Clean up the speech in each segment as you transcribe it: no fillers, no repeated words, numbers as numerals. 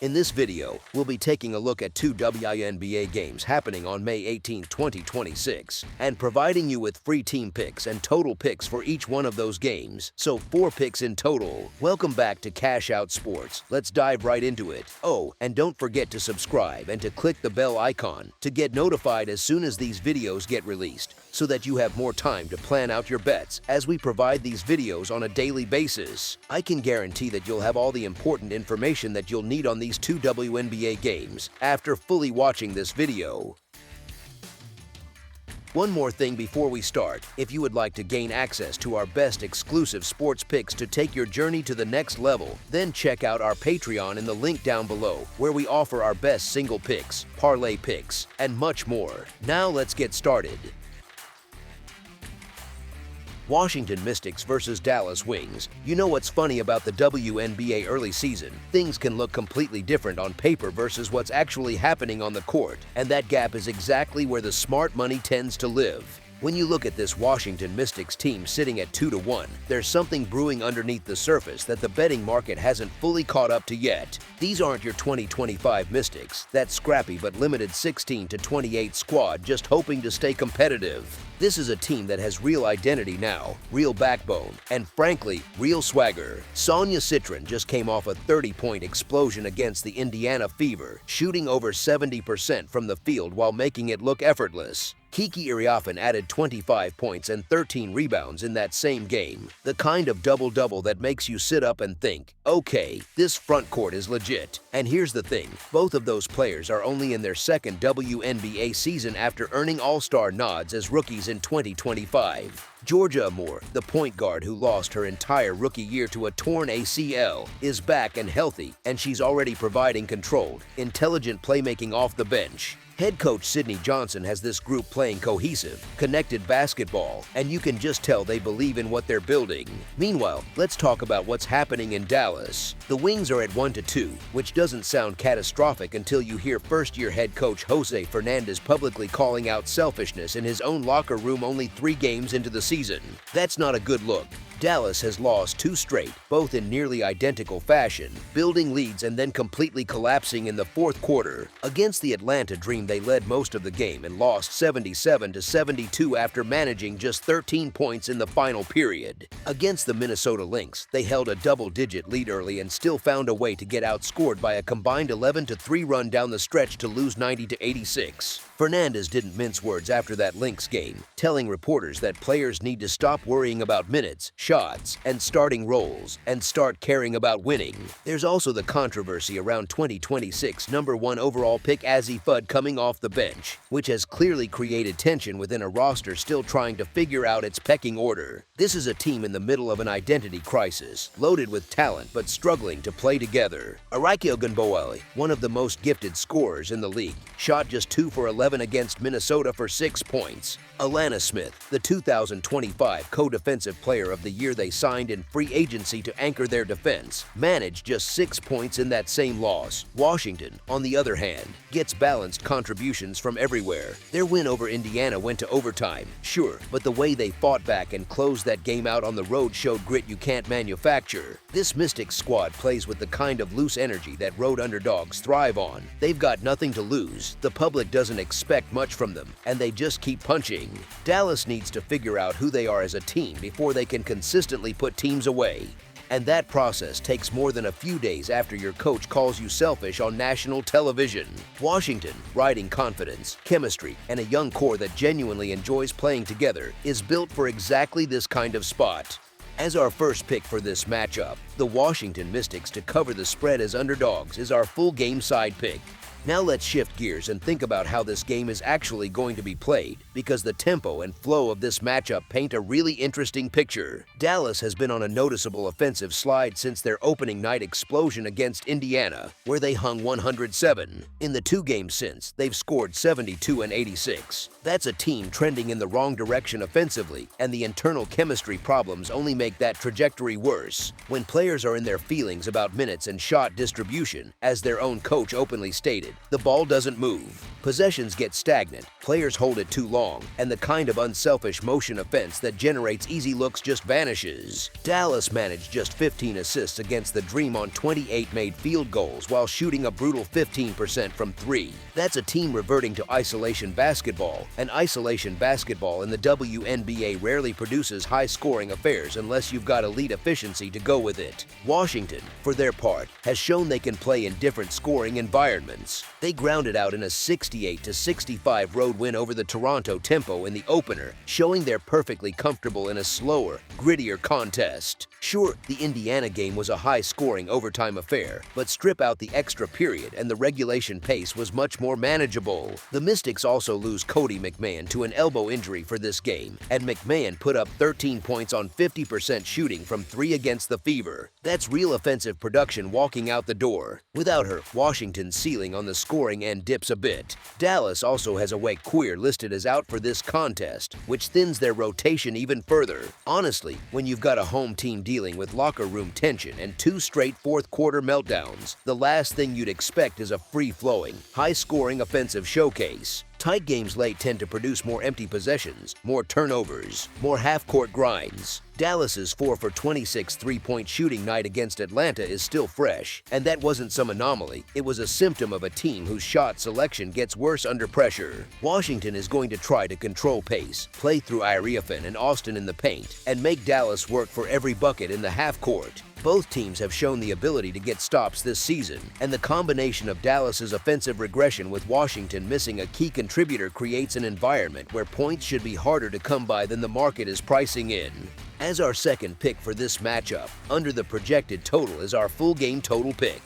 In this video, we'll be taking a look at two WNBA games happening on May 18, 2026, and providing you with free team picks and total picks for each one of those games, so 4 picks in total. Welcome back to Cash Out Sports. Let's dive right into it. Oh, and don't forget to subscribe and to click the bell icon to get notified as soon as these videos get released, so that you have more time to plan out your bets as we provide these videos on a daily basis. I can guarantee that you'll have all the important information that you'll need on these two WNBA games after fully watching this video. One more thing before we start. If you would like to gain access to our best exclusive sports picks to take your journey to the next level, then check out our Patreon in the link down below, where we offer our best single picks, parlay picks, and much more. Now let's get started. Washington Mystics versus Dallas Wings. You know what's funny about the WNBA early season? Things can look completely different on paper versus what's actually happening on the court, and that gap is exactly where the smart money tends to live. When you look at this Washington Mystics team sitting at 2-1, there's something brewing underneath the surface that the betting market hasn't fully caught up to yet. These aren't your 2025 Mystics, that scrappy but limited 16-28 squad just hoping to stay competitive. This is a team that has real identity now, real backbone, and frankly, real swagger. Sonia Citron just came off a 30-point explosion against the Indiana Fever, shooting over 70% from the field while making it look effortless. Kiki Iriafen added 25 points and 13 rebounds in that same game, the kind of double-double that makes you sit up and think, okay, this front court is legit. And here's the thing, both of those players are only in their second WNBA season after earning All-Star nods as rookies in 2025. Georgia Amore, the point guard who lost her entire rookie year to a torn ACL, is back and healthy, and she's already providing controlled, intelligent playmaking off the bench. Head coach Sydney Johnson has this group playing cohesive, connected basketball, and you can just tell they believe in what they're building. Meanwhile, let's talk about what's happening in Dallas. The Wings are at 1-2, which doesn't sound catastrophic until you hear first-year head coach Jose Fernandez publicly calling out selfishness in his own locker room only 3 games into the season. That's not a good look. Dallas has lost 2 straight, both in nearly identical fashion, building leads and then completely collapsing in the fourth quarter. Against the Atlanta Dream, they led most of the game and lost 77-72 after managing just 13 points in the final period. Against the Minnesota Lynx, they held a double-digit lead early and still found a way to get outscored by a combined 11-3 run down the stretch to lose 90-86. Fernandez didn't mince words after that Lynx game, telling reporters that players need to stop worrying about minutes, shots, and starting roles, and start caring about winning. There's also the controversy around 2026 #1 overall pick Azzi Fudd coming off the bench, which has clearly created tension within a roster still trying to figure out its pecking order. This is a team in the middle of an identity crisis, loaded with talent but struggling to play together. Arike Ogunbowale, one of the most gifted scorers in the league, shot just 2 for 11 against Minnesota for 6 points. Alana Smith, the 2025 Co-Defensive Player of the Year they signed in free agency to anchor their defense, managed just 6 points in that same loss. Washington, on the other hand, gets balanced contributions from everywhere. Their win over Indiana went to overtime, sure, but the way they fought back and closed that game out on the road showed grit you can't manufacture. This Mystics squad plays with the kind of loose energy that road underdogs thrive on. They've got nothing to lose, the public doesn't expect much from them, and they just keep punching. Dallas needs to figure out who they are as a team before they can consistently put teams away. And that process takes more than a few days after your coach calls you selfish on national television. Washington, riding confidence, chemistry, and a young core that genuinely enjoys playing together, is built for exactly this kind of spot. As our first pick for this matchup, the Washington Mystics to cover the spread as underdogs is our full game side pick. Now let's shift gears and think about how this game is actually going to be played, because the tempo and flow of this matchup paint a really interesting picture. Dallas has been on a noticeable offensive slide since their opening night explosion against Indiana, where they hung 107. In the 2 games since, they've scored 72 and 86. That's a team trending in the wrong direction offensively, and the internal chemistry problems only make that trajectory worse. When players are in their feelings about minutes and shot distribution, as their own coach openly stated, defended, the ball doesn't move. Possessions get stagnant, players hold it too long, and the kind of unselfish motion offense that generates easy looks just vanishes. Dallas managed just 15 assists against the Dream on 28 made field goals while shooting a brutal 15% from three. That's a team reverting to isolation basketball, and isolation basketball in the WNBA rarely produces high-scoring affairs unless you've got elite efficiency to go with it. Washington, for their part, has shown they can play in different scoring environments. They grounded out in a 68-65 road win over the Toronto Tempo in the opener, showing they're perfectly comfortable in a slower, grittier contest. Sure, the Indiana game was a high-scoring overtime affair, but strip out the extra period and the regulation pace was much more manageable. The Mystics also lose Cody McMahon to an elbow injury for this game, and McMahon put up 13 points on 50% shooting from three against the Fever. That's real offensive production walking out the door. Without her, Washington's ceiling on the scoring end dips a bit. Dallas also has Awake Queer listed as out for this contest, which thins their rotation even further. Honestly, when you've got a home team dealing with locker room tension and two straight fourth-quarter meltdowns, the last thing you'd expect is a free-flowing, high-scoring offensive showcase. Tight games late tend to produce more empty possessions, more turnovers, more half-court grinds. Dallas's 4 for 26 three-point shooting night against Atlanta is still fresh, and that wasn't some anomaly. It was a symptom of a team whose shot selection gets worse under pressure. Washington is going to try to control pace, play through Iriafin and Austin in the paint, and make Dallas work for every bucket in the half-court. Both teams have shown the ability to get stops this season, and the combination of Dallas's offensive regression with Washington missing a key contributor creates an environment where points should be harder to come by than the market is pricing in. As our second pick for this matchup, under the projected total is our full game total pick.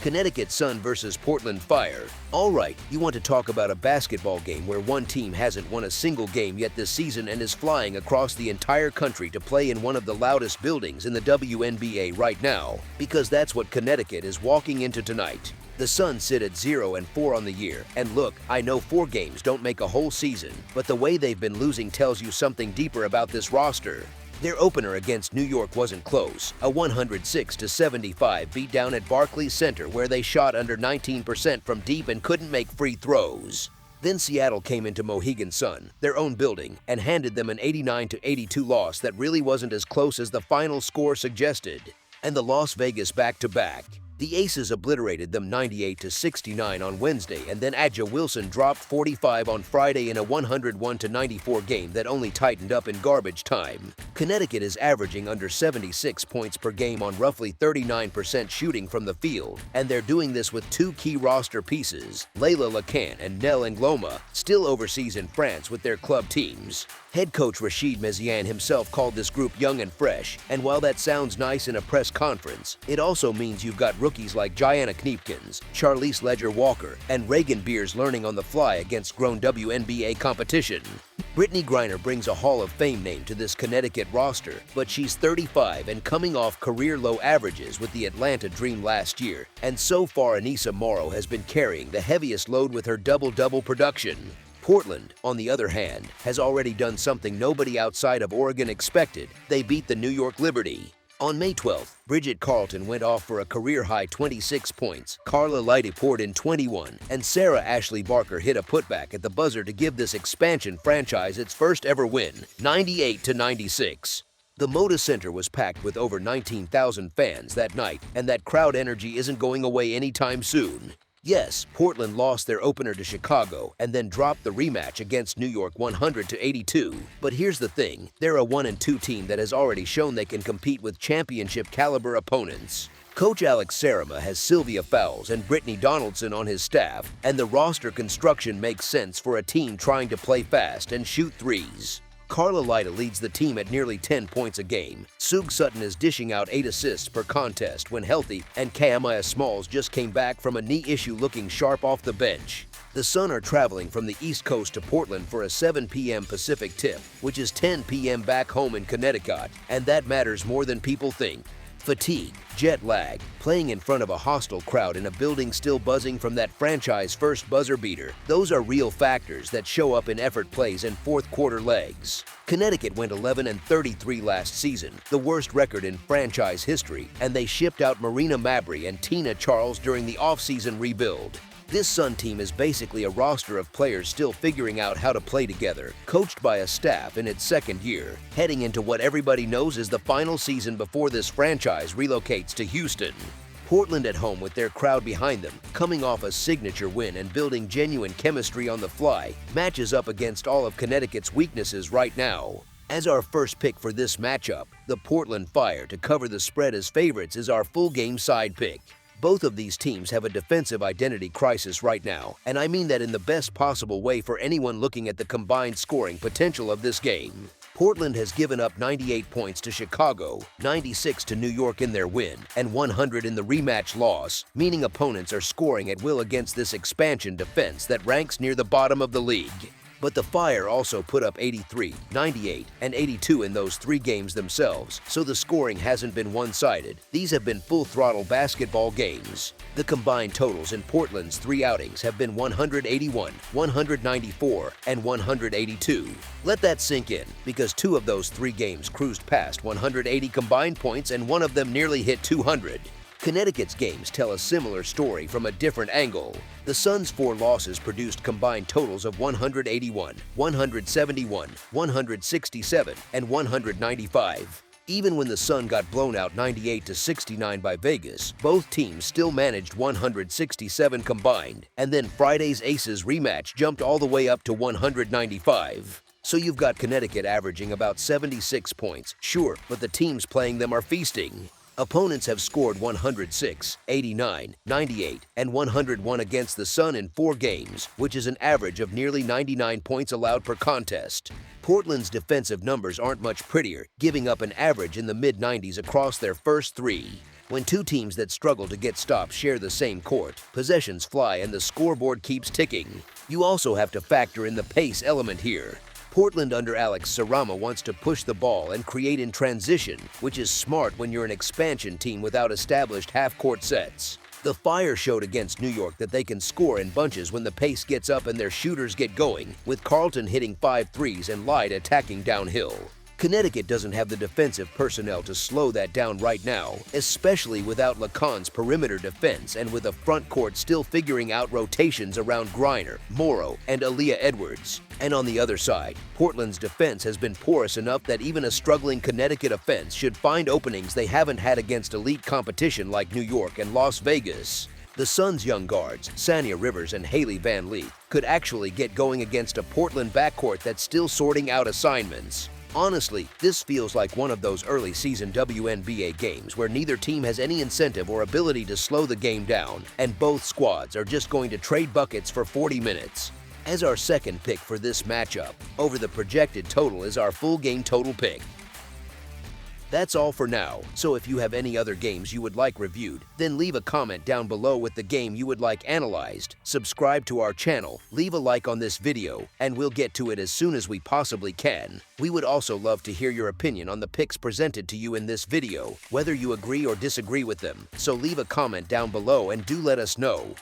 Connecticut Sun versus Portland Fire. Alright, you want to talk about a basketball game where one team hasn't won a single game yet this season and is flying across the entire country to play in one of the loudest buildings in the WNBA right now, because that's what Connecticut is walking into tonight. The Suns sit at 0-4 on the year, and look, I know 4 games don't make a whole season, but the way they've been losing tells you something deeper about this roster. Their opener against New York wasn't close, a 106-75 beatdown at Barclays Center where they shot under 19% from deep and couldn't make free throws. Then Seattle came into Mohegan Sun, their own building, and handed them an 89-82 loss that really wasn't as close as the final score suggested. And the Las Vegas back-to-back. The Aces obliterated them 98-69 on Wednesday, and then A'ja Wilson dropped 45 on Friday in a 101-94 game that only tightened up in garbage time. Connecticut is averaging under 76 points per game on roughly 39% shooting from the field, and they're doing this with 2 key roster pieces, Layla Lacan and Nell Ngloma, still overseas in France with their club teams. Head coach Rashid Meziane himself called this group young and fresh, and while that sounds nice in a press conference, it also means you've got rookies like Gianna Kneepkins, Charlize Ledger-Walker, and Reagan Beers learning on the fly against grown WNBA competition. Brittany Griner brings a Hall of Fame name to this Connecticut roster, but she's 35 and coming off career-low averages with the Atlanta Dream last year, and so far Anissa Morrow has been carrying the heaviest load with her double-double production. Portland, on the other hand, has already done something nobody outside of Oregon expected. They beat the New York Liberty. On May 12th, Bridget Carlton went off for a career-high 26 points, Carla Lighty poured in 21, and Sarah Ashley Barker hit a putback at the buzzer to give this expansion franchise its first ever win, 98-96. The Moda Center was packed with over 19,000 fans that night, and that crowd energy isn't going away anytime soon. Yes, Portland lost their opener to Chicago and then dropped the rematch against New York 100-82. But here's the thing, they're a 1-2 team that has already shown they can compete with championship-caliber opponents. Coach Alex Sarama has Sylvia Fowles and Brittany Donaldson on his staff, and the roster construction makes sense for a team trying to play fast and shoot threes. Carla Lighty leads the team at nearly 10 points a game. Sug Sutton is dishing out 8 assists per contest when healthy, and Kamiah Smalls just came back from a knee issue looking sharp off the bench. The Sun are traveling from the East Coast to Portland for a 7 p.m. Pacific tip, which is 10 p.m. back home in Connecticut, and that matters more than people think. Fatigue, jet lag, playing in front of a hostile crowd in a building still buzzing from that franchise first buzzer beater. Those are real factors that show up in effort plays and fourth quarter legs. Connecticut went 11-33 last season, the worst record in franchise history, and they shipped out Marina Mabrey and Tina Charles during the offseason rebuild. This Sun team is basically a roster of players still figuring out how to play together, coached by a staff in its second year, heading into what everybody knows is the final season before this franchise relocates to Houston. Portland at home with their crowd behind them, coming off a signature win and building genuine chemistry on the fly, matches up against all of Connecticut's weaknesses right now. As our first pick for this matchup, the Portland Fire to cover the spread as favorites is our full game side pick. Both of these teams have a defensive identity crisis right now, and I mean that in the best possible way for anyone looking at the combined scoring potential of this game. Portland has given up 98 points to Chicago, 96 to New York in their win, and 100 in the rematch loss, meaning opponents are scoring at will against this expansion defense that ranks near the bottom of the league. But the Fire also put up 83, 98, and 82 in those three games themselves, so the scoring hasn't been one-sided. These have been full-throttle basketball games. The combined totals in Portland's three outings have been 181, 194, and 182. Let that sink in, because two of those three games cruised past 180 combined points and one of them nearly hit 200. Connecticut's games tell a similar story from a different angle. The Suns' four losses produced combined totals of 181, 171, 167, and 195. Even when the Sun got blown out 98-69 by Vegas, both teams still managed 167 combined, and then Friday's Aces rematch jumped all the way up to 195. So you've got Connecticut averaging about 76 points, sure, but the teams playing them are feasting. Opponents have scored 106, 89, 98, and 101 against the Sun in four games, which is an average of nearly 99 points allowed per contest. Portland's defensive numbers aren't much prettier, giving up an average in the mid-90s across their first three. When two teams that struggle to get stops share the same court, possessions fly and the scoreboard keeps ticking. You also have to factor in the pace element here. Portland under Alex Sarama wants to push the ball and create in transition, which is smart when you're an expansion team without established half-court sets. The Fire showed against New York that they can score in bunches when the pace gets up and their shooters get going, with Carlton hitting 5 threes and Light attacking downhill. Connecticut doesn't have the defensive personnel to slow that down right now, especially without Lacan's perimeter defense and with a front court still figuring out rotations around Griner, Morrow, and Aaliyah Edwards. And on the other side, Portland's defense has been porous enough that even a struggling Connecticut offense should find openings they haven't had against elite competition like New York and Las Vegas. The Suns' young guards, Sanya Rivers and Haley Van Leet, could actually get going against a Portland backcourt that's still sorting out assignments. Honestly, this feels like one of those early season WNBA games where neither team has any incentive or ability to slow the game down, and both squads are just going to trade buckets for 40 minutes. As our second pick for this matchup, over the projected total is our full game total pick. That's all for now, so if you have any other games you would like reviewed, then leave a comment down below with the game you would like analyzed, subscribe to our channel, leave a like on this video, and we'll get to it as soon as we possibly can. We would also love to hear your opinion on the picks presented to you in this video, whether you agree or disagree with them, so leave a comment down below and do let us know.